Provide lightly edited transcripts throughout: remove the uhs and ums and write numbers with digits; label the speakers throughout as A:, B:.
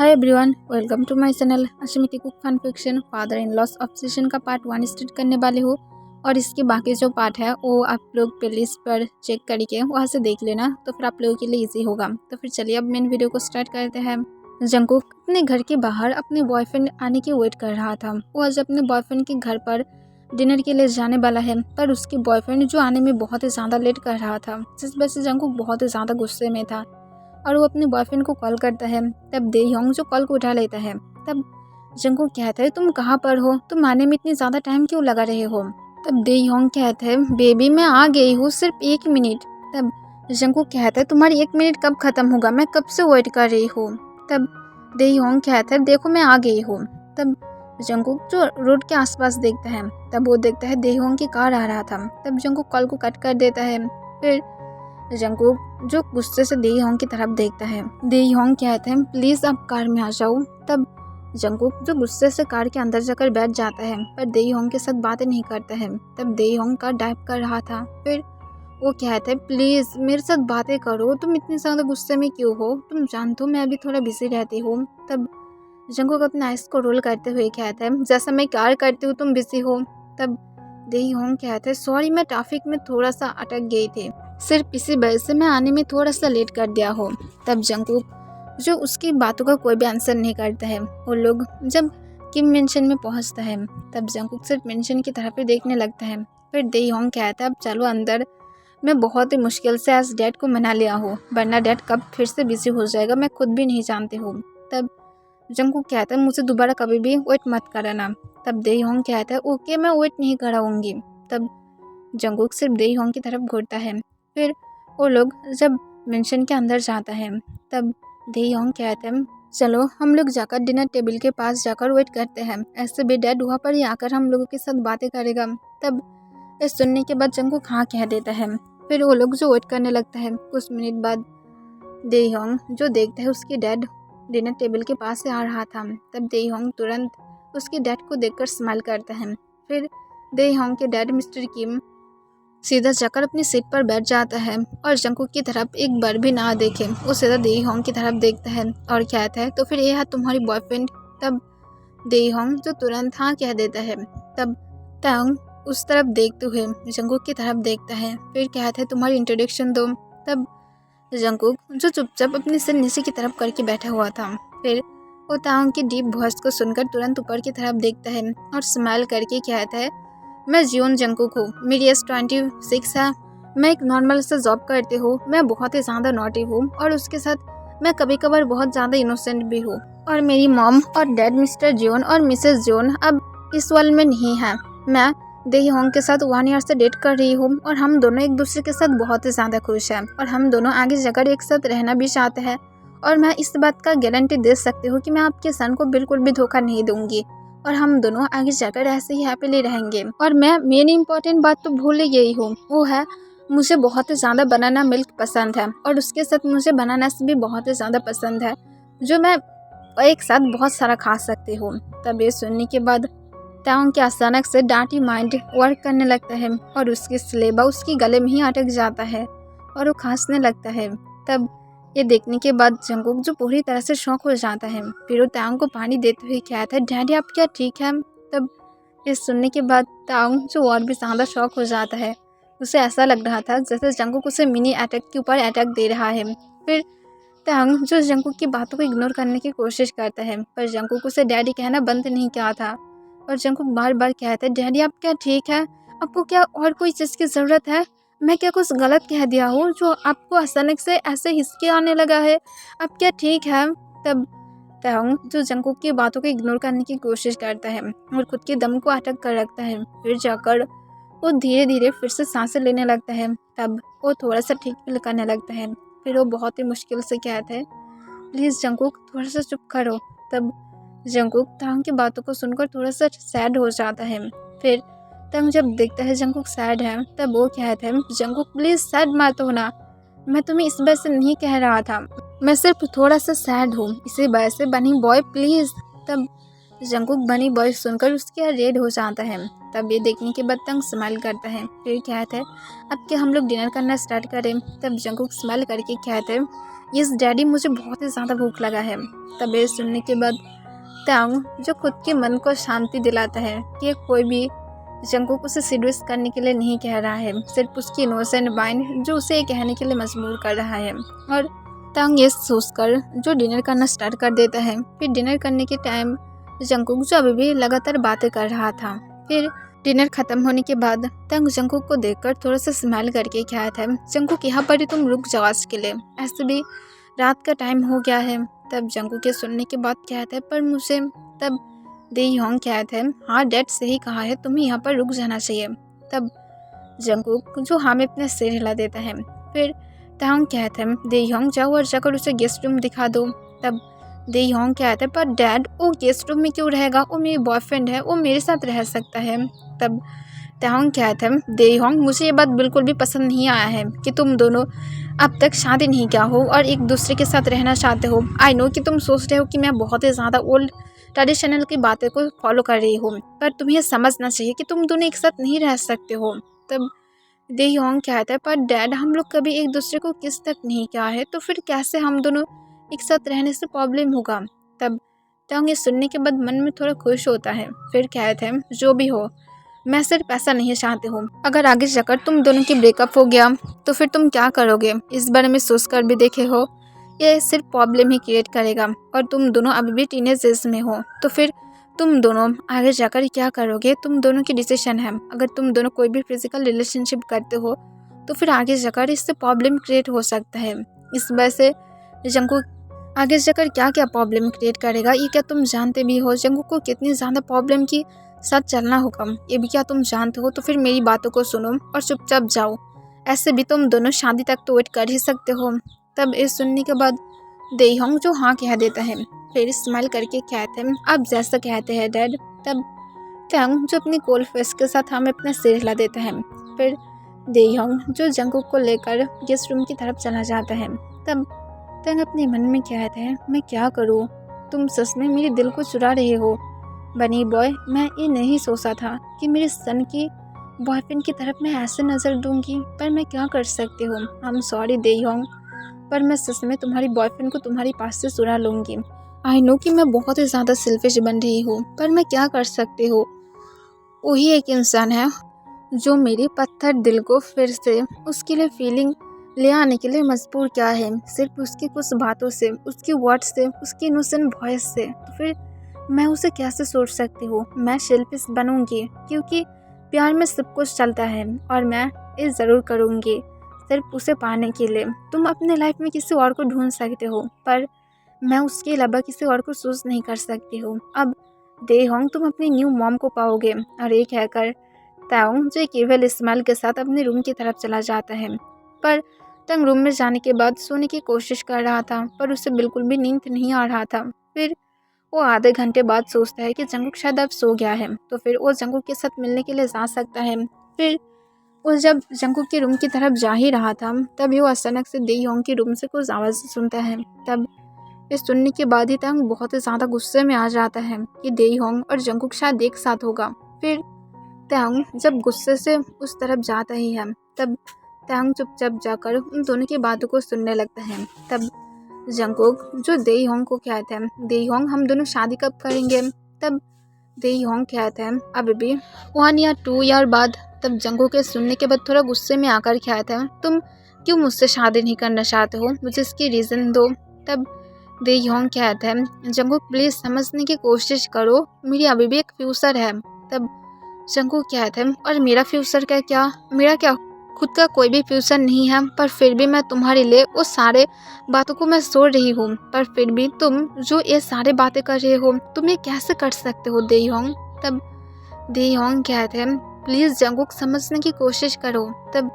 A: Hi everyone, welcome to my channel Ashmiti cook fan fiction father in law's obsession का part 1 start करने वाले हो। और इसके बाकी जो पार्ट है वो आप लोग प्लेलिस्ट पर चेक करके वहाँ से देख लेना, तो फिर आप लोगों के लिए इजी होगा। तो फिर चलिए अब मेन वीडियो को स्टार्ट करते हैं। जंगकुक अपने घर के बाहर अपने बॉयफ्रेंड आने की वेट कर रहा था। वो आज अपने बॉयफ्रेंड के घर पर डिनर के लिए जाने वाला है, पर उसके बॉयफ्रेंड जो आने में बहुत ही ज़्यादा लेट कर रहा था, जिस वजह से जंगकुक बहुत ही ज़्यादा गुस्से में था और वो अपने बॉयफ्रेंड को कॉल करता है। तब देयोंग जो कॉल को उठा लेता है। तब जंगकुक कहता है, तुम कहाँ पर हो, तुम आने में इतनी ज़्यादा टाइम क्यों लगा रहे हो। तब देयोंग कहता है, बेबी मैं आ गई हूँ, सिर्फ 1 मिनट। तब जंगकुक कहता है, तुम्हारी 1 मिनट कब खत्म होगा, मैं कब से वेट कर रही हूँ। तब देयोंग कहता है, देखो मैं आ गई हूँ। तब जंगकुक जो रोड के आसपास देखता है, तब वो देखता है देयोंग की कार आ रहा था। तब जंगकुक कॉल को कट कर देता है। फिर जंगकुक जो गुस्से से देयोंग की तरफ देखता है। देयोंग कहते हैं, प्लीज़ आप कार में आ जाओ। तब जंगकुक जो गुस्से से कार के अंदर जाकर बैठ जाता है, पर देयोंग के साथ बातें नहीं करता है। तब देयोंग का ड्राइव कर रहा था। फिर वो कहता है, प्लीज़ मेरे साथ बातें करो, तुम इतने ज़्यादा गुस्से में क्यों हो, तुम जानते हो मैं अभी थोड़ा बिजी रहती हूँ। तब जंगकुक अपने आइस को रोल करते हुए कहता है, जैसा मैं कार करती हूँ तुम बिजी हो। तब देयोंग कहते हैं, सॉरी मैं ट्रैफिक में थोड़ा सा अटक गई थी, सिर्फ इसी वजह से मैं आने में थोड़ा सा लेट कर दिया हो। तब जंगकुक जो उसकी बातों का कोई भी आंसर नहीं करता है। वो लोग जब किम मेंशन में पहुंचता है, तब जंगकुक सिर्फ मेंशन की तरफ ही देखने लगता है। फिर देयोंग कहता है, अब चलो अंदर, मैं बहुत ही मुश्किल से आज डैड को मना लिया हूँ, वरना डैड कब फिर से बिजी हो जाएगा मैं खुद भी नहीं जानती हूँ। तब जंगकुक कहता है, मुझे दोबारा कभी भी वेट मत कराना। तब देयोंग कहता है, ओके मैं वेट नहीं कराऊंगी। तब जंगकुक सिर्फ देयोंग की तरफ घूरता है। फिर वो लोग जब मेंशन के अंदर जाता है, तब देयोंग कहते हैं, चलो हम लोग जाकर डिनर टेबल के पास जाकर वेट करते हैं, ऐसे भी डैड वहाँ पर ही आकर हम लोगों के साथ बातें करेगा। तब ये सुनने के बाद जंगकुक हाँ कह देता है। फिर वो लोग जो वेट करने लगता है, कुछ मिनट बाद देयोंग जो देखता है उसके डैड डिनर टेबल के पास से आ रहा था। तब देयोंग तुरंत उसके डैड को देखकर स्माइल करता है। फिर देयोंग के डैड मिस्टर किम सीधा जाकर अपनी सीट पर बैठ जाता है और जंगकुक की तरफ एक बार भी ना देखे, वो सीधा देयोंग की तरफ देखता है और कहता है, तो फिर ये है तुम्हारी बॉयफ्रेंड। तब देयोंग जो तुरंत हाँ कह देता है। तब तांग उस तरफ देखते हुए जंगकुक की तरफ देखता है, फिर कहता है, तुम्हारी इंट्रोडक्शन दो। तब जंगकुक जो चुपचाप अपनी सिर नीचे की तरफ करके बैठा हुआ था, फिर वो तांग की डीप वॉइस को सुनकर तुरंत ऊपर की तरफ देखता है और स्माइल करके कहता है, मैं जियोन जंगकुक हूँ, मेरी एज 26 है, मैं एक नॉर्मल सा जॉब करती हूँ, मैं बहुत ही ज़्यादा नॉटी हूँ और उसके साथ मैं कभी कभार बहुत ज़्यादा इनोसेंट भी हूँ। और मेरी मॉम और डैड मिस्टर जियोन और मिसेस जियोन अब इस वर्ल्ड में नहीं है। मैं देयोंग के साथ 1 ईयर से डेट कर रही हूँ और हम दोनों एक दूसरे के साथ बहुत ही ज़्यादा खुश हैं और हम दोनों आगे जाकर एक साथ रहना भी चाहते हैं। और मैं इस बात का गारंटी दे सकती हूँ कि मैं आपके सन को बिल्कुल भी धोखा नहीं दूंगी और हम दोनों आगे जाकर ऐसे ही हैप्पीली रहेंगे। और मैं मेन इम्पोर्टेंट बात तो भूल ही गई हूँ, वो है मुझे बहुत ही ज़्यादा बनाना मिल्क पसंद है और उसके साथ मुझे बनानास भी बहुत ही ज़्यादा पसंद है, जो मैं एक साथ बहुत सारा खा सकती हूँ। तब ये सुनने के बाद तांग के अचानक से डांटी माइंड वर्क करने लगता है और उसकी स्लेबा उसके गले में ही अटक जाता है और वो खांसने लगता है। तब ये देखने के बाद जंगकुक जो पूरी तरह से शॉक हो जाता है, फिर वो तांग को पानी देते हुए कहता है, डैडी आप क्या ठीक है। तब ये सुनने के बाद तांग जो और भी ज़्यादा शॉक हो जाता है, उसे ऐसा लग रहा था जैसे जंगकुक उसे मिनी अटैक के ऊपर अटैक दे रहा है। फिर तांग जो जंगकुक की बातों को इग्नोर करने की कोशिश करता है, पर जंगकुक उसे डैडी कहना बंद नहीं किया था और जंगकुक बार बार कहता है, डैडी आप क्या ठीक है, आपको क्या और कोई चीज़ की ज़रूरत है, मैं क्या कुछ गलत कह दिया हूँ जो आपको अचानक से ऐसे हिचके आने लगा है, आप क्या ठीक है। तब तांग जो जंगकुक की बातों को इग्नोर करने की कोशिश करता है और खुद के दम को अटक कर रखता है। फिर जाकर वो धीरे धीरे फिर से सांसें लेने लगता है। तब वो थोड़ा सा ठीक फील करने लगता है। फिर वो बहुत ही मुश्किल से कहता है, प्लीज़ जंगकुक थोड़ा सा चुप करो। तब जंगकुक तांग की बातों को सुनकर थोड़ा सा सैड हो जाता है। फिर तांग जब देखता है जंगकुक सैड है, तब वो कहता है, जंगकुक प्लीज़ सैड मत होना, मैं तुम्हें इस वजह से नहीं कह रहा था, मैं सिर्फ थोड़ा सा सैड हूँ, इसी वजह से बनी बॉय प्लीज़। तब जंगकुक बनी बॉय सुनकर उसके रेड हो जाता है। तब ये देखने के बाद तांग स्माइल करता है, फिर कहता है, अब क्या हम लोग डिनर करना स्टार्ट करें। तब जंगकुक स्माइल करके कहते हैं, यस डैडी, मुझे बहुत ही ज़्यादा भूख लगा है। तब ये सुनने के बाद तांग जो खुद के मन को शांति दिलाता है कि कोई भी जंगकुक उसे सीड्यूस करने के लिए नहीं कह रहा है, सिर्फ उसकी इनोसेंट माइंड जो उसे ये कहने के लिए मजबूर कर रहा है। और तांग ये सोचकर जो डिनर करना स्टार्ट कर देता है। फिर डिनर करने के टाइम जंगकुक जो अभी भी लगातार बातें कर रहा था। फिर डिनर खत्म होने के बाद तांग जंगकुक को देखकर थोड़ा सा स्माइल करके कहा था, जंगकुक यहाँ पर ही तुम रुक जाओ आज के लिए, ऐसे भी रात का टाइम हो गया है। तब जंगकुक के सुनने के बाद क्या था, पर मुझे तब दे योंग क्या थे, हाँ डैड सही कहा है, तुम्हें यहाँ पर रुक जाना चाहिए। तब जंगकुक जो हाँ में अपने सिर हिला देता है। फिर तांग क्या थे, दे योंग जाओ और जाकर उसे गेस्ट रूम दिखा दो। तब दे योंग क्या थे, पर डैड वो गेस्ट रूम में क्यों रहेगा, वो मेरी बॉयफ्रेंड है, वो मेरे साथ रह सकता है। तब तांग क्या थे, दे योंग मुझे ये बात बिल्कुल भी पसंद नहीं आया है कि तुम दोनों अब तक शादी नहीं किया हो और एक दूसरे के साथ रहना चाहते हो। आई नो कि तुम सोच रहे हो कि मैं बहुत ही ज़्यादा ओल्ड ट्रेडिशनल की बातें को फॉलो कर रही हूँ, पर तुम्हें समझना चाहिए कि तुम दोनों एक साथ नहीं रह सकते हो। तब दे योंग कहता है, पर डैड हम लोग कभी एक दूसरे को किस तक नहीं किया है, तो फिर कैसे हम दोनों एक साथ रहने से प्रॉब्लम होगा। तब तांग ये सुनने के बाद मन में थोड़ा खुश होता है। फिर कहते हैं, जो भी हो मैं सिर्फ ऐसा नहीं चाहती हूँ, अगर आगे जाकर तुम दोनों की ब्रेकअप हो गया तो फिर तुम क्या करोगे, इस बारे में सोच कर भी देखे हो, ये सिर्फ प्रॉब्लम ही क्रिएट करेगा और तुम दोनों अभी भी टीनेज एज में हो, तो फिर तुम दोनों आगे जाकर क्या करोगे, तुम दोनों की डिसीजन है। अगर तुम दोनों कोई भी फिजिकल रिलेशनशिप करते हो तो फिर आगे जाकर इससे प्रॉब्लम क्रिएट हो सकता है। इस वजह से जंगकुक आगे जाकर क्या क्या प्रॉब्लम क्रिएट करेगा ये क्या तुम जानते भी हो, जंगकुक को कितनी ज़्यादा प्रॉब्लम की साथ चलना होगा ये भी क्या तुम जानते हो। तो फिर मेरी बातों को सुनो और चुपचाप जाओ, ऐसे भी तुम दोनों शादी तक तो वेट कर ही सकते हो। तब इस सुनने के बाद दे योंग जो हाँ कह देता है। फिर स्माइल करके कहते हैं, आप जैसा कहते हैं डैड। तब तांग जो अपनी कोल्ड फेस के साथ हमें अपना सिर हिला देता है। फिर दे योंग जो जंगकुक को लेकर गेस्ट रूम की तरफ चला जाता है। तब तांग अपने मन में कहते हैं, मैं क्या करूँ, तुम सच में मेरे दिल को चुरा रहे हो बनी बॉय। मैं ये नहीं सोचा था कि मेरे सन की बॉयफ्रेंड की तरफ मैं ऐसे नज़र दूंगी, पर मैं क्या कर सकती हूँ। I am sorry they Yong, पर मैं सच में तुम्हारी बॉयफ्रेंड को तुम्हारे पास से चुरा लूँगी। आई नो कि मैं बहुत ही ज़्यादा सेल्फिश बन रही हूँ, पर मैं क्या कर सकती हूँ। वही एक इंसान है जो मेरे पत्थर दिल को फिर से उसके लिए फीलिंग ले आने के लिए मजबूर किया है, सिर्फ उसकी कुछ बातों से, उसकी वर्ड से, उसकी इनोसेंट वॉइस से। तो फिर मैं उसे कैसे सोच सकती हूँ। मैं सेल्फिश बनूंगी क्योंकि प्यार में सब कुछ चलता है और मैं ये ज़रूर करूँगी सिर्फ उसे पाने के लिए। तुम अपने लाइफ में किसी और को ढूंढ सकते हो, पर मैं उसके अलावा किसी और को चूज नहीं कर सकती हूँ। अब दे होंग तुम अपनी न्यू मॉम को पाओगे। और ये कहकर ताओंग जो एक इविल स्माइल के साथ अपने रूम की तरफ चला जाता है। पर तंग रूम में जाने के बाद सोने की कोशिश कर रहा था, पर उसे बिल्कुल भी नींद नहीं आ रहा था। फिर वो आधे घंटे बाद सोचता है कि जंगकुक शायद अब सो गया है, तो फिर वो जंगकुक के साथ मिलने के लिए जा सकता है। फिर वो जब जंगकुक के रूम की तरफ जा ही रहा था, तभी वो अचानक से दे योंग के रूम से कुछ आवाज़ सुनता है। तब इस सुनने के बाद ही तंग बहुत ही ज़्यादा गुस्से में आ जाता है कि दे योंग और जंगकुक शायद एक साथ होगा। फिर तंग जब गुस्से से उस तरफ जाता ही है, तब तंग चुपचाप जाकर उन दोनों की बातों को सुनने लगता है। तब जंगकुक जो दे योंग को कहते हैं, दे योंग हम दोनों शादी कब करेंगे। तब दे योंग कहते हैं अभी भी 1 या 2 ईयर बाद। तब जंगकुक के सुनने के बाद थोड़ा गुस्से में आकर कहते हैं, तुम क्यों मुझसे शादी नहीं करना चाहते हो, मुझे इसकी रीज़न दो। तब दे योंग कहते हैं, जंगकुक प्लीज़ समझने की कोशिश करो, मेरी अभी भी एक फ्यूचर है। तब जंगकुक कहते हैं, और मेरा फ्यूचर का क्या, मेरा क्या खुद का कोई भी फ्यूचर नहीं है, पर फिर भी मैं तुम्हारे लिए उस सारे बातों को मैं सोच रही हूँ, पर फिर भी तुम जो ये सारे बातें कर रहे हो तुम ये कैसे कर सकते हो दे योंग। तब दे योंग कहते हैं, प्लीज़ जंगकुक समझने की कोशिश करो। तब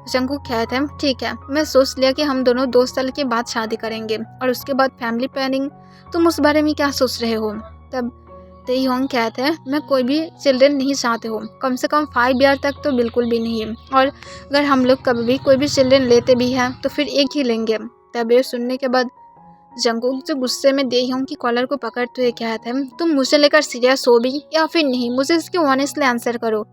A: जंगकुक कहते हैं, ठीक है मैं सोच लिया कि हम दोनों 2 साल के बाद शादी करेंगे और उसके बाद फैमिली प्लानिंग, तुम उस बारे में क्या सोच रहे हो। तब दे योंग कहते हैं, मैं कोई भी चिल्ड्रन नहीं चाहते हो, कम से कम 5 ईयर तक तो बिल्कुल भी नहीं है, और अगर हम लोग कभी भी कोई भी चिल्ड्रन लेते भी हैं तो फिर एक ही लेंगे। तब ये सुनने के बाद जंगकुक जो गुस्से में दे योंग की कॉलर को पकड़ते हुए कहते हैं, तुम मुझे लेकर सीरियस हो भी या फिर नहीं, मुझे इसकी ऑनेस्टली आंसर करो।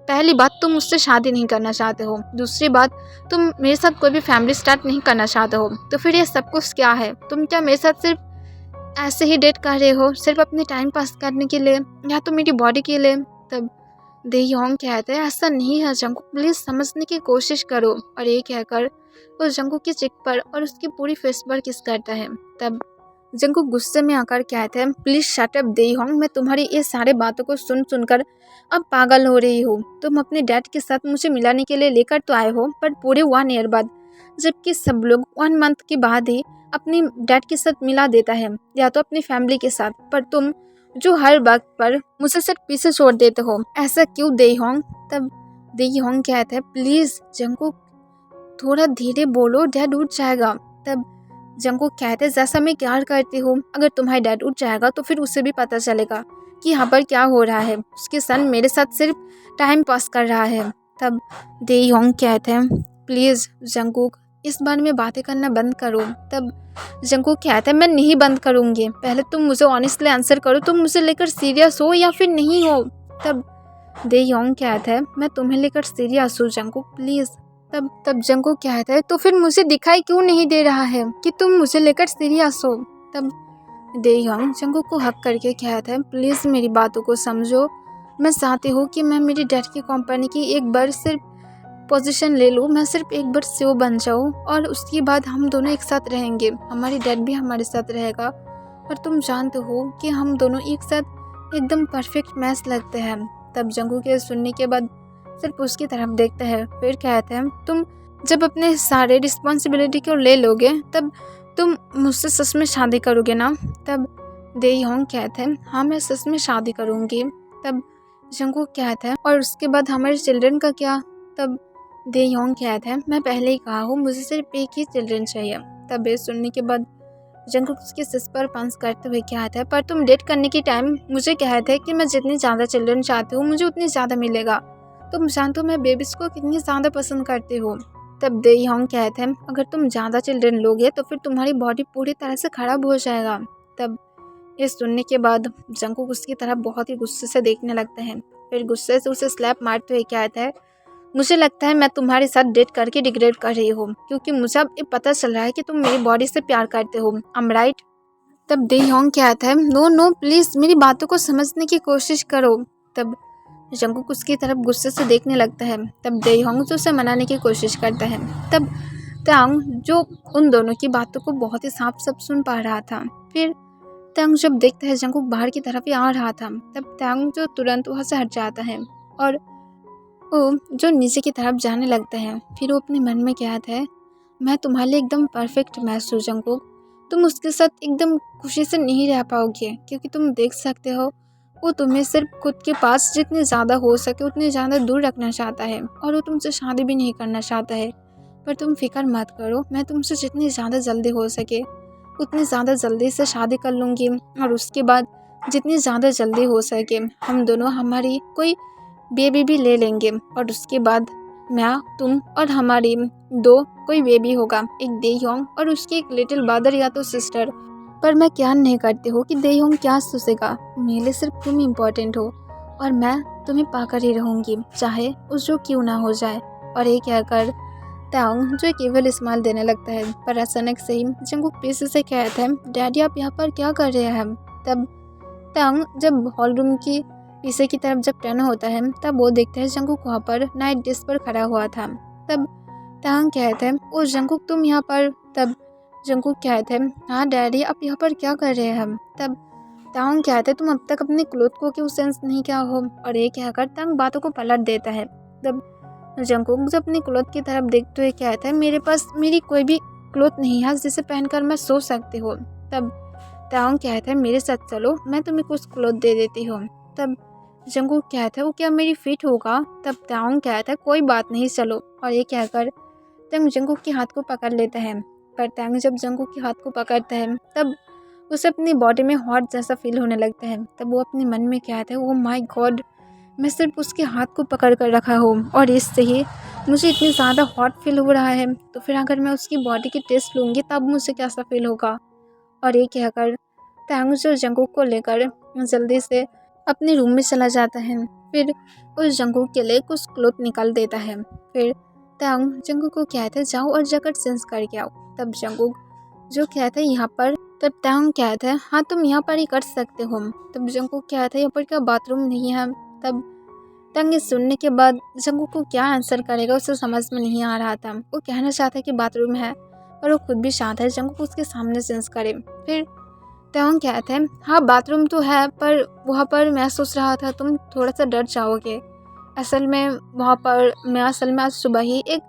A: पहली बात तुम मुझसे शादी नहीं करना चाहते हो, दूसरी बात तुम मेरे साथ कोई भी फैमिली स्टार्ट नहीं करना चाहते हो, तो फिर ये सब कुछ क्या है? तुम क्या मेरे साथ सिर्फ ऐसे ही डेट कर रहे हो, सिर्फ अपने टाइम पास करने के लिए या तो मेरी बॉडी के लिए? तब दे योंग कहते हैं ऐसा नहीं है जंगकुक, प्लीज़ समझने की कोशिश करो। और ये कहकर वो जंगकुक की चिक पर और उसकी पूरी फेस पर किस करता है। तब जंगकुक गुस्से में आकर कहते हैं please shut up they Yong, मैं तुम्हारी ये सारे बातों को सुनकर अब पागल हो रही हूँ। तुम अपने डैड के साथ मुझे मिलाने के लिए लेकर तो आए हो, पर पूरे 1 ईयर बाद, जबकि सब लोग 1 मंथ के बाद ही अपनी डैड के साथ मिला देता है या तो अपनी फैमिली के साथ, पर तुम जो हर वक्त पर मुझे सिर्फ पीछे छोड़ देते हो, ऐसा क्यों दे योंग? तब दे योंग कहते हैं प्लीज़ जंगकुक थोड़ा धीरे बोलो, डैड उठ जाएगा। तब जंगकुक कहते हैं जैसा मैं प्यार करती हूँ, अगर तुम्हारा डैड उठ जाएगा तो फिर उसे भी पता चलेगा कि यहाँ पर क्या हो रहा है, उसके सन मेरे साथ सिर्फ टाइम पास कर रहा है। तब दे योंग कहते हैं प्लीज़ जंगकुक इस बारे में बातें करना बंद करो। तब जंगकुक कहता है मैं नहीं बंद करूँगी, पहले तुम मुझे ऑनेस्टली आंसर करो, तुम मुझे लेकर सीरियस हो या फिर नहीं हो? तब दे योंग कहता है मैं तुम्हें लेकर सीरियस हूँ जंगकुक, प्लीज़। तब जंगकुक कहता है तो फिर मुझे दिखाई क्यों नहीं दे रहा है कि तुम मुझे लेकर सीरियस हो? तब दे योंग जंगकुक को हक करके कहता है प्लीज़ मेरी बातों को समझो, मैं चाहती हूँ कि मैं मेरी डैड की कंपनी की एक बार सिर्फ पोजीशन ले लूँ, मैं सिर्फ एक बार सीईओ बन जाऊँ और उसके बाद हम दोनों एक साथ रहेंगे, हमारी डैड भी हमारे साथ रहेगा। और तुम जानते हो कि हम दोनों एक साथ एकदम परफेक्ट मैच लगते हैं। तब जंगकुक के सुनने के बाद सिर्फ उसकी तरफ देखता है, फिर कहते हैं तुम जब अपने सारे रिस्पॉन्सिबिलिटी को ले लोगे तब तुम मुझसे सच में शादी करोगे ना? तब दे योंग कहते हैं हाँ मैं सच में शादी करूँगी। तब जंगकुक कहता है और उसके बाद हमारे चिल्ड्रन का क्या? तब दे योंग कहता है मैं पहले ही कहा हूँ मुझे सिर्फ एक ही चिल्ड्रन चाहिए। तब ये सुनने के बाद जंगकुक उसके सिर पर पंच करते हुए कहता है पर तुम डेट करने की टाइम मुझे कहते हैं कि मैं जितनी ज़्यादा चिल्ड्रन चाहती हूँ मुझे उतनी ज़्यादा मिलेगा, तुम जानते हो मैं बेबीज़ को कितनी ज़्यादा पसंद करती हूँ। तब दे योंग कहते हैं अगर तुम ज़्यादा चिल्ड्रन लोगे तो फिर तुम्हारी बॉडी पूरी तरह से ख़राब हो जाएगा। तब ये सुनने के बाद जंगकुक उसकी तरफ बहुत ही गुस्से से देखने लगता है, फिर गुस्से से उसे स्लैप मारते हुए कहता है मुझे लगता है मैं तुम्हारे साथ डेट करके रिग्रेट कर रही हूँ, क्योंकि मुझे अब ये पता चल रहा है कि तुम मेरी बॉडी से प्यार करते हो, I'm right? तब दे योंग कहता है नो प्लीज़ मेरी बातों को समझने की कोशिश करो। तब जंगकुक उसकी तरफ गुस्से से देखने लगता है। तब दे योंग जो उसे मनाने की कोशिश करता है। तब तांग जो उन दोनों की बातों को बहुत ही साफ साफ सुन पा रहा था, फिर तांग जब देखता है जंगकुक बाहर की तरफ ही आ रहा था, तब तांग जो तुरंत वहाँ से हट जाता है और वो जो नीचे की तरफ जाने लगता है। फिर वो अपने मन में कहता है मैं तुम्हारे लिए एकदम परफेक्ट मैच हूँ जंगकुक, तुम उसके साथ एकदम खुशी से नहीं रह पाओगे, क्योंकि तुम देख सकते हो वो तुम्हें सिर्फ खुद के पास जितने ज़्यादा हो सके उतने ज़्यादा दूर रखना चाहता है और वो तुमसे शादी भी नहीं करना चाहता है। पर तुम फिक्र मत करो, मैं तुमसे जितनी ज़्यादा जल्दी हो सके उतनी ज़्यादा जल्दी से शादी कर लूँगी और उसके बाद जितनी ज़्यादा जल्दी हो सके हम दोनों हमारी कोई बेबी भी ले लेंगे और उसके बाद मैं तुम और हमारी कोई बेबी होगा, एक दे योंग और उसकी एक लिटिल ब्रदर या तो सिस्टर। पर मैं क्या नहीं करती हूँ कि दे योंग क्या सोचेगा, मेरे लिए सिर्फ तुम इम्पोर्टेंट हो और मैं तुम्हें पाकर ही रहूँगी चाहे उस जो क्यों ना हो जाए। और ये कहकर तांग जो एक इविल स्माइल देने लगता है, पर अचानक से ही जंगकुक पीछे से कहता है डैडी आप यहाँ पर क्या कर रहे हैं? तब तांग जब हॉल रूम की पीछे की तरफ जब टर्न होता है तब वो देखता है जंगकुक वहाँ पर नाइट डिश पर खड़ा हुआ था। तब तांग कहता है ओ जंगकुक तुम यहाँ पर? तब जंगकुक कहता है हाँ डैडी आप यहाँ पर क्या कर रहे हैं? तब तांग कहता है तुम अब तक अपने क्लोथ को क्यों सेंस नहीं किया हो? और ये कहकर तांग बातों को पलट देता है। तब जंगकुक जब अपने क्लोथ की तरफ देखते हुए कहता है मेरे पास मेरी कोई भी क्लोथ नहीं है जिसे पहनकर मैं सो सकती हूँ। तब तांग कहता है मेरे साथ चलो, मैं तुम्हें कुछ क्लोथ दे देती हूँ। तब जंगकुक कहता है वो क्या मेरी फिट होगा? तब तांग कहता है कोई बात नहीं चलो। और ये कहकर तांग जंगकुक के हाथ को पकड़ लेता है, पर तांग जब जंगकुक के हाथ को पकड़ता है तब उसे अपनी बॉडी में हॉट जैसा फील होने लगता है। तब वो अपने मन में कहता है ओह माय गॉड, मैं सिर्फ उसके हाथ को पकड़ कर रखा हूँ और इससे ही मुझे इतनी ज़्यादा हॉट फील हो रहा है, तो फिर अगर मैं उसकी बॉडी की टेस्ट लूँगी तब मुझे कैसा फील होगा। और ये कहकर तांग जो जंगकुक को लेकर जल्दी से अपने रूम में चला जाता है। फिर उस जंगकुक के लिए कुछ क्लोथ निकाल देता है। फिर तंग जंगकुक को कहते हैं जाओ और जैकेट चेंज करके आओ। तब जंगकुक जो कहते हैं यहाँ पर, तब तंग कहते हैं हाँ तुम यहाँ पर ही कर सकते हो। तब जंगकुक कहते हैं यहाँ पर क्या बाथरूम नहीं है। तब तंग ये सुनने के बाद जंगकुक को क्या आंसर करेगा उसे समझ में नहीं आ रहा था। वो कहना चाहता है कि बाथरूम है, पर वो खुद भी चाहता है जंगकुक उसके सामने चेंज करे। फिर तंग कहते हैं हाँ बाथरूम तो है, पर वहाँ पर मैं सोच रहा था तुम थोड़ा सा डर जाओगे। असल में वहाँ पर मैं आज सुबह ही एक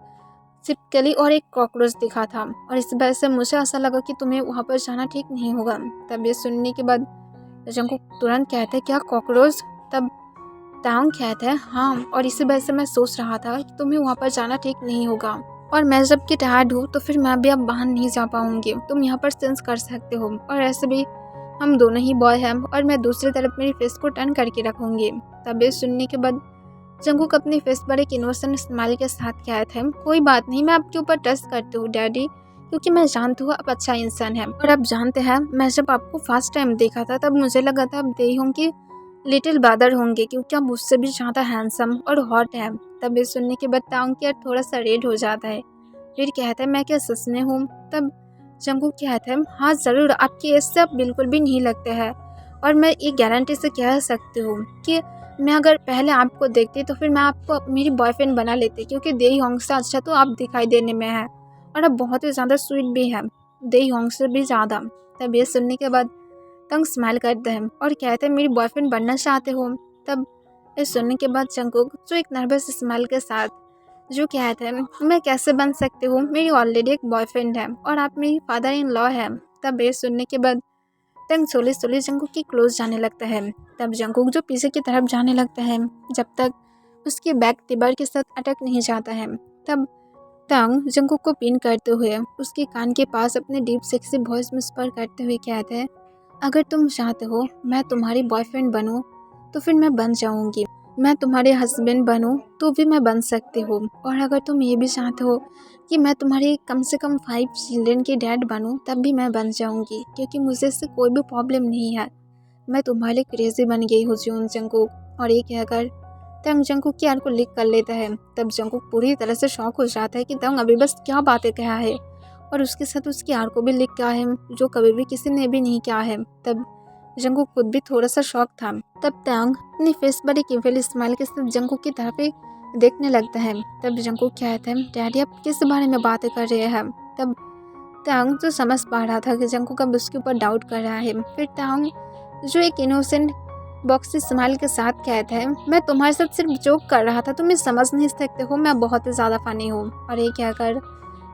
A: छिपकली और एक कॉकरोच दिखा था, और इस वजह से मुझे ऐसा लगा कि तुम्हें वहाँ पर जाना ठीक नहीं होगा। तब ये सुनने के बाद जंगकुक तुरंत कहते हैं क्या कॉकरोच। तब तांग कहते हैं हाँ, और इसी वजह से मैं सोच रहा था कि तुम्हें वहाँ पर जाना ठीक नहीं होगा, और मैं जब कि टायर्ड हूँ तो फिर मैं भी अब बाहर नहीं जा पाऊंगी। तुम यहाँ पर सेंस कर सकते हो, और ऐसे भी हम दोनों ही बॉय हैं, और मैं दूसरी तरफ मेरी फेस को टर्न करके रखूंगी। तब ये सुनने के बाद जंगकुक अपनी फेस पर एक इनोसेंट स्माइल के साथ कहते हैं कोई बात नहीं, मैं आपके ऊपर ट्रस्ट करती हूँ डैडी, क्योंकि मैं जानती हूँ आप अच्छा इंसान है। और आप जानते हैं मैं जब आपको फर्स्ट टाइम देखा था तब मुझे लगा था आप दे होंगे लिटिल ब्रदर होंगे, क्योंकि आप मुझसे भी ज़्यादा हैंडसम और हॉट है। तब ये सुनने के बाद तांग की थोड़ा सा रेड हो जाता है। फिर कहता है मैं क्या सच में हूँ। तब जंगकुक कहता है हाँ ज़रूर, आपकी एज से आप बिल्कुल भी नहीं लगते हैं, और मैं ये गारंटी से कह सकती हूँ कि मैं अगर पहले आपको देखती तो फिर मैं आपको मेरी बॉयफ्रेंड बना लेती, क्योंकि देई होंग से अच्छा तो आप दिखाई देने में है, और आप बहुत ही ज़्यादा स्वीट भी है, देई होंग से भी ज़्यादा। तब ये सुनने के बाद तंग स्माइल करते हैं और कहते हैं मेरी बॉयफ्रेंड बनना चाहते हो। तब ये सुनने के बाद जंगकुक जो एक नर्वस स्माइल के साथ जो कहते हैं मैं कैसे बन सकती हूँ, मेरी ऑलरेडी एक बॉयफ्रेंड है और आप मेरी फादर इन लॉ है। तब ये सुनने के बाद तंग सोले सोले जंगकुक की क्लोज जाने लगता है। तब जंगकुक जो पीछे की तरफ जाने लगता है जब तक उसके बैक तिबर के साथ अटक नहीं जाता है। तब तंग जंगकुक को पिन करते हुए उसके कान के पास अपने डीप सेक्सी वॉइस में स्पर करते हुए कहते हैं अगर तुम चाहते हो मैं तुम्हारी बॉयफ्रेंड बनूं तो फिर मैं बन जाऊंगी, मैं तुम्हारे हस्बैंड बनूं तो भी मैं बन सकती हूँ, और अगर तुम ये भी चाहते हो कि मैं तुम्हारे कम से कम 5 चिल्ड्रन के डैड बनूं तब भी मैं बन जाऊंगी, क्योंकि मुझे इससे कोई भी प्रॉब्लम नहीं है। मैं तुम्हारे लिए क्रेजी बन गई हूँ जून जंगकुक। और ये कहकर तंग जंगकुक की यार को लिक कर लेता है। तब जंगकुक पूरी तरह से शॉक हो जाता है कि तंग अभी बस क्या बातें कहा है, और उसके साथ उसकी यार को भी लिक किया है जो कभी भी किसी ने भी नहीं किया है। तब जंगकुक खुद भी थोड़ा सा शॉक था। तब तंग अपनी फेस पर एक इविल स्माइल के साथ जंगकुक की तरफ देखने लगता है। तब जंगकुक कहता है डैडी आप किस बारे में बातें कर रहे हैं। तब तंग जो समझ पा रहा था कि जंगकुक अब उसके ऊपर डाउट कर रहा है, फिर तंग जो एक इनोसेंट बॉक्सी स्माइल के साथ कहता है मैं तुम्हारे साथ सिर्फ जोक कर रहा था, तुम ये समझ नहीं सकते हो मैं बहुत ही ज़्यादा फनी हूँ। और ये कहकर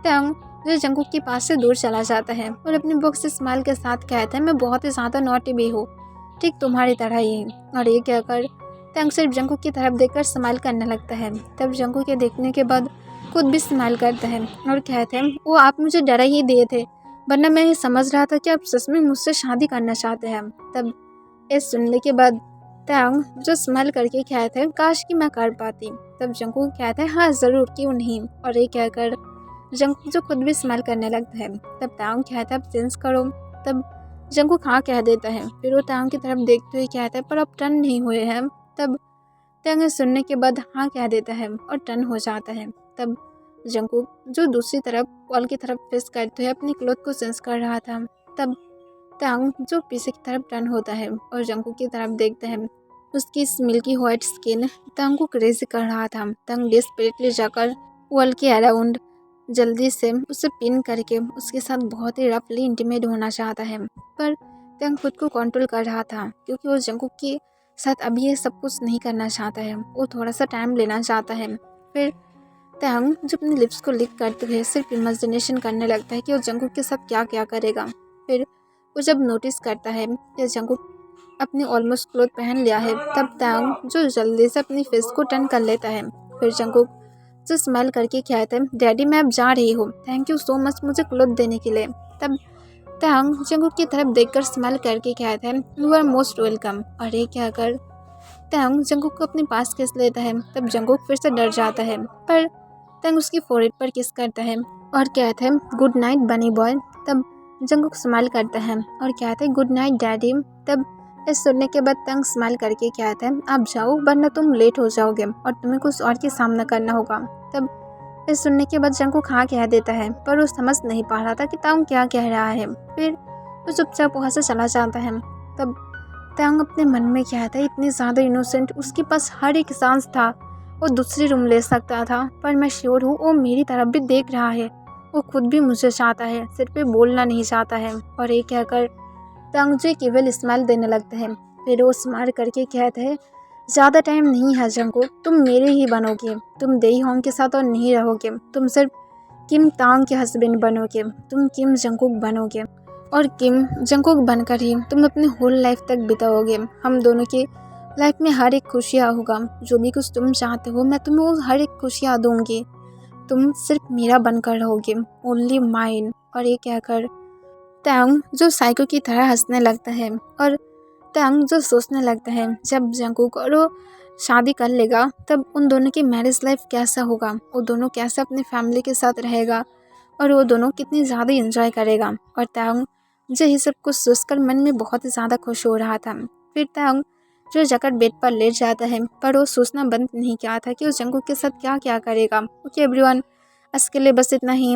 A: तंग जो जंगकुक के पास से दूर चला जाता है और अपनी बॉक्सी स्माइल के साथ कहता है मैं बहुत ही ज़्यादा नॉटी भी हूँ, ठीक तुम्हारी तरह ही। और ये कहकर तंग सिर्फ जंगकुक की तरफ देखकर स्माइल करने लगता है। तब जंगकुक के देखने के बाद खुद भी स्माइल करता है और कहते हैं वो आप मुझे डरा ही दिए थे, वरना मैं ये समझ रहा था कि आप सच में मुझसे शादी करना चाहते हैं। तब ये सुनने के बाद तंग जो स्माइल करके कहते हैं काश कि मैं कर पाती। तब जंगकुक कहते हैं हाँ ज़रूर क्यों नहीं। और ये कहकर जंगकुक जो खुद भी स्माइल करने लगता है। तब तंग कहता है अब सेंस करो। तब जंगकुक हाँ कह देता है। फिर वो तंग की तरफ देखते हुए कहता है पर अब टर्न नहीं हुए हैं। तब तंग सुनने के बाद हाँ कह देता है और टर्न हो जाता है। तब जंगकुक जो दूसरी तरफ वॉल की तरफ फेस करते हुए अपनी क्लोथ को सेंस कर रहा था। तब तंग जो पीछे की तरफ टर्न होता है और जंगकुक की तरफ देखता है। उसकी मिल्की व्हाइट स्किन तंग को क्रेजी कर रहा था। तंग डेस्परेटली जाकर वॉल के अराउंड जल्दी से उसे पिन करके उसके साथ बहुत ही रफली इंटीमेट होना चाहता है, पर तंग खुद को कंट्रोल कर रहा था क्योंकि वो जंगकुक के साथ अभी ये सब कुछ नहीं करना चाहता है, वो थोड़ा सा टाइम लेना चाहता है। फिर तंग जो अपनी लिप्स को लिक करते हुए सिर्फ इमेजिनेशन करने लगता है कि वो जंगकुक के साथ क्या क्या करेगा। फिर वो जब नोटिस करता है कि जंगकुक अपने ऑलमोस्ट क्लोथ पहन लिया है, तब तंग जो जल्दी से अपनी फेस को टर्न कर लेता है। फिर जंगकुक जो स्माइल करके कहता है डैडी मैं अब जा रही हूँ, थैंक यू सो मच मुझे क्लोथ देने के लिए। तब तंग जंगकुक की तरफ देखकर स्माइल करके कहता है यू आर मोस्ट वेलकम। और ये कहकर तंग जंगकुक को अपने पास किस लेता है। तब जंगकुक फिर से डर जाता है, पर तंग उसकी फोrehead पर किस करता है और कहता है गुड नाइट बनी बॉय। तब जंगकुक स्माइल करता है और कहता है गुड नाइट डैडी। तब इस सुनने के बाद तंग स्माइल करके कहता है, आप जाओ वरना तुम लेट हो जाओगे और तुम्हें कुछ और की सामना करना होगा। तब इस सुनने के बाद जंगकुक हाँ कह देता है, पर वो समझ नहीं पा रहा था कि तांग क्या कह रहा है। फिर वो चुपचाप वहाँ से चला जाता है। तब तांग अपने मन में कहता है, इतनी ज़्यादा इनोसेंट, उसके पास हर एक सांस था, वो दूसरी रूम ले सकता था, पर मैं श्योर हूँ वो मेरी तरफ भी देख रहा है, वो खुद भी मुझे चाहता है, सिर पे बोलना नहीं चाहता है। और ये कहकर तांग जो केवल स्माइल देने लगता है। फिर वो स्माइल करके कहता है, ज़्यादा टाइम नहीं है जंगकुक, तुम मेरे ही बनोगे, तुम देई होंग के साथ और नहीं रहोगे, तुम सिर्फ किम तांग के हस्बैंड बनोगे, तुम किम जंगकुक बनोगे और किम जंगकुक बनकर ही तुम अपनी होल लाइफ तक बिताओगे। हम दोनों की लाइफ में हर एक खुशियाँ होगा, जो भी कुछ तुम चाहते हो मैं तुम्हें वो हर एक खुशियाँ दूंगी, तुम सिर्फ मेरा बनकर रहोगे, ओनली माइन। और ये कहकर तांग जो साइको की तरह हंसने लगता है और तांग जो सोचने लगता है, जब जंगकुक और वो शादी कर लेगा तब उन दोनों की मैरिज लाइफ कैसा होगा, वो दोनों कैसे अपनी फैमिली के साथ रहेगा और वो दोनों कितनी ज़्यादा एंजॉय करेगा। और तांग जो ये सब कुछ सोचकर मन में बहुत ही ज़्यादा खुश हो रहा था। फिर तांग जो जाकर बेड पर लेट जाता है, पर वो सोचना बंद नहीं किया था कि वो जंगकुक के साथ क्या क्या करेगा। ओके एवरीवन, आज के लिए बस इतना ही।